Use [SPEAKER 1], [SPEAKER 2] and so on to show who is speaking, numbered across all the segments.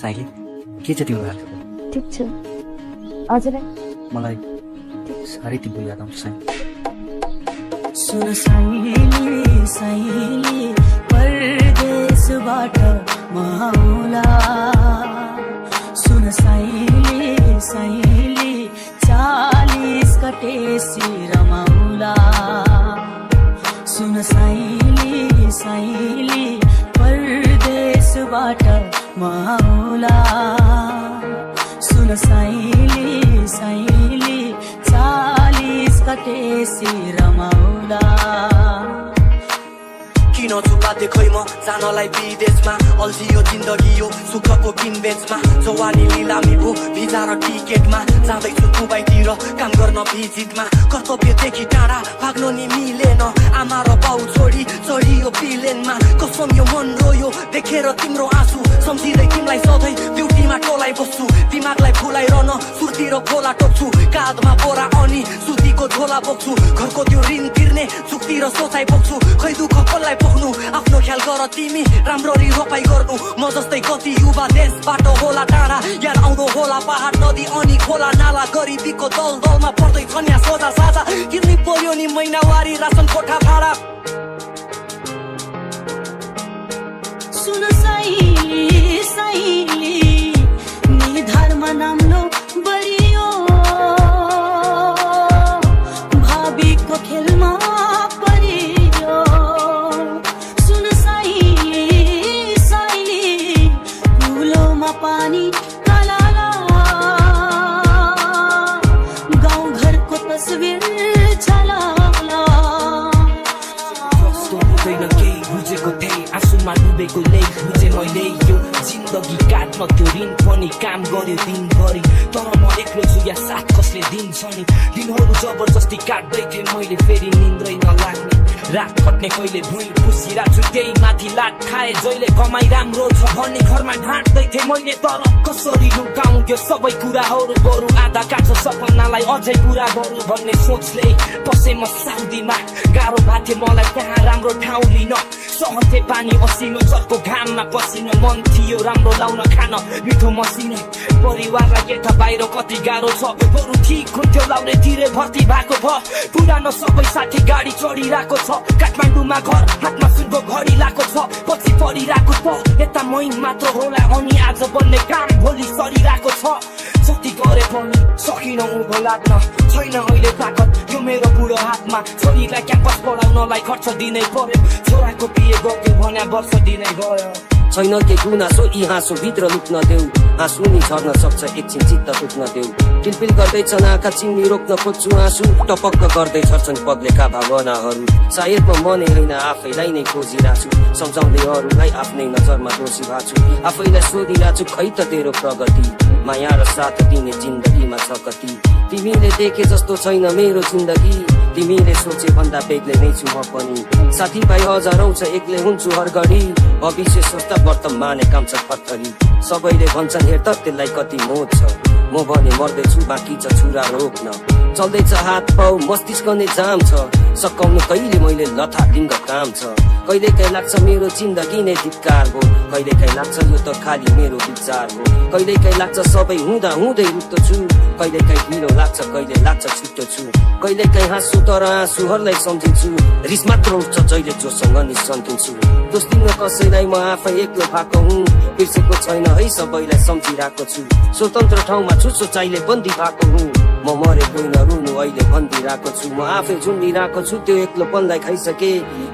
[SPEAKER 1] साइली के छ तिम्रो हाल?
[SPEAKER 2] ठिक छु। हजुरलाई?
[SPEAKER 1] मलाई साह्रै तिम्रो याद आउँछ साइली।
[SPEAKER 3] सुन साइली साइली परदेशबाट माउला, सुन साइली साइली 40 कटेसी रमाउला, सुन साइली साइली परदेशबाट माउला, सुन साइली साइली 40 कटेसी रमाउला।
[SPEAKER 4] किन छुपाते खै म जानलाई विदेशमा, अल्झियो जिन्दगी यो सुखको किनबेचमा, जवानी लिलामी भो भिजा र टिकेटमा, जाँदैछु दुबईतिर काम गर्न भिजिटमा, कर्तव्यदेखि टाढा भाग्न नि मिलेन, आमा र बाउ छोडी चढियो प्लेनमा, कसम यो मन रोयो देखेर तिम्रो आँसु, सम्झिँदै तिमीलाई सधैँ ड्युटीमा टोलाइ बस्छु, दिमागलाई फुलाइरहन सुर्तिर खोला टोक्छु, काँधमा बोरा अनि सुतीको झोला बोक्छु, घरको त्यो ऋण तिर्ने सुक्तिर सोचाइ बोक्छु, खै दुःख कसलाई पोख्नु, आफ्नो ख्याल गर तिमी राम्ररी रोपाइ गर्नु, म जस्तै कति युवा देशबाट होला टाढा, याद आउँदो होला पहाड नदी अनि खोला नाला, गरिबीको दलदलमा पर्दैछन् यहाँ सोझा साझा, तिर्नै पर्यो नि महिनावारी रासन कोठा भाडा।
[SPEAKER 3] सुन साइली साइली निधारमा नाम्लो बरियो, भावीको खेलमा परियो, सुन साइली साइली फुलोमा पानी कालाला, गाउँ घरको तस्बिर छलाला,
[SPEAKER 5] बुझेको थिएँ आँसुमा डुबेको लै बुझे मैले, यो जिन्दगी काट्न त्यो ऋण पनि काम गर्यो दिनभरि, तर म एक्लो छु या साथ कसले दिन्छ नि, दिनहरू जबरजस्ती काट्दै थिएँ मैले, फेरि निन्द्रै नलाग्ने, रात कट्ने कहिले भुइँ पुसिरहेको छु, त्यही माथि लाट खाए जहिले कमाइ राम्रो छ भन्ने घरमा ढाँट्दै थिएँ मैले, तर कसरी लुकाउँ त्यो सबै कुराहरू, बरु आधा काट्छ सपनालाई अझै पुरा गरौँ भन्ने सोचले पसे म साउदीमा, गाह्रो भएको थियो मलाई त्यहाँ राम्रो ठाउँ लिन, सहन्थे पानी असिनो चर्को घाममा पसिनो, मन थियो राम्रो लाउन खान मिठो मसिनो, परिवारलाई यता बाहिर कति गाह्रो छ, बरु ठिक हुन्थ्यो लाउनेतिर भर्ती भएको भ, पुरानो सबै साथी गाडी चढिरहेको छ, काठमाडौँमा घर हातमा सुनको घडी लाएको छ, पछि परिरहेको छ यता मै मात्र होला, अनि आज बन्ने काम भोलि सरिरहेको छ, जति गरे पनि सकिन उँभो लाग्न, छैन अहिले ताकत यो मेरो बुढो हातमा, छोरीलाई क्याम्पस पढाउनलाई खर्च दिनै पर्यो, छोराको बिहे गयो भन्या वर्ष दिनै गयो,
[SPEAKER 4] छैन के गुनासो यी हाँसो भित्र लुक्न देऊ, आँसु नि झर्न सक्छ एकछिन चित्त दुख्न देऊ, पिलपिल गर्दैछन् आँखा चिम्नी रोक्न खोज्छु आँसु, टपक्क गर्दै छर्छन् पग्लेका भावनाहरू, सायद म मनै होइन आफैलाई नै खोजिरहेछु, सम्झाउँदै अरूलाई आफ्नै नजरमा दोषी भएको छु, आफैलाई सोधिरहेको छु खै त तेरो प्रगति, माया र साथ दिने जिन्दगीमा छ कति, तिमीले देखे जस्तो छैन मेरो जिन्दगी, तिमीले सोचे भन्दा बेग्लै नै छु म पनि, साथीभाइ हजारौं छ एक्लै हुन्छु हर घडी, भविष्य सोच्दा वर्तमाने काम छ पत्थरी, सबैले भन्छन् हेर त त्यसलाई कति मोह छ, म भने मर्दैछु बाँकी छ छुरा रोक्न, चल्दैछ हात पाउ मस्तिष्क नै जाम छ, सकाउनु कहिले मैले लथालिङ्ग काम छ, कहिलेकाहीँ लाग्छ मेरो जिन्दगी नै धिक्कार हो, कहिलेकाहीँ लाग्छ यो त खाली मेरो विचार हो, कहिलेकाहीँ लाग्छ सबै हुँदा हुँदै रुप्तो छु, कहिलेकाहीँ ढिलो लाग्छ कहिले लाग्छ छिटो छु, कहिलेकाहीँ हाँसु तर आँसुहरूलाई सम्झिन्छु, रिस मात्र उठ्छ जहिले जोसँग निसन्तिन्छु, दोष दिन कसैलाई म आफै एक्लो भएको हुँ, बिर्सेको छैन है सबैलाई सम्झिरहेको छु, स्वतन्त्र ठाउँमा छु सोचाइले बन्दी भएको हुँ, म मरे कोही नरुनु अहिले भनिदिरहेको छु, म आफै झुन्डिरहेको छु त्यो एक्लोपनलाई खाइसके,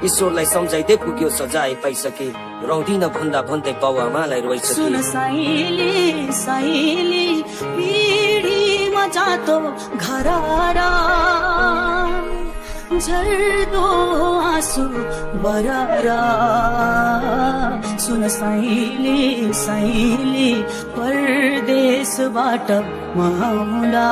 [SPEAKER 4] ईश्वरलाई सम्झाइदे पुग्यो सजाय पाइसके, रौदिन भन्दा भन्दै बाउ आमालाई रोइसके।
[SPEAKER 3] सुन साइली साइली पिँढीमा जातो घरारा, झर्दो आँसु बरारा, सुन साइली साइली परदेशबाट माउला।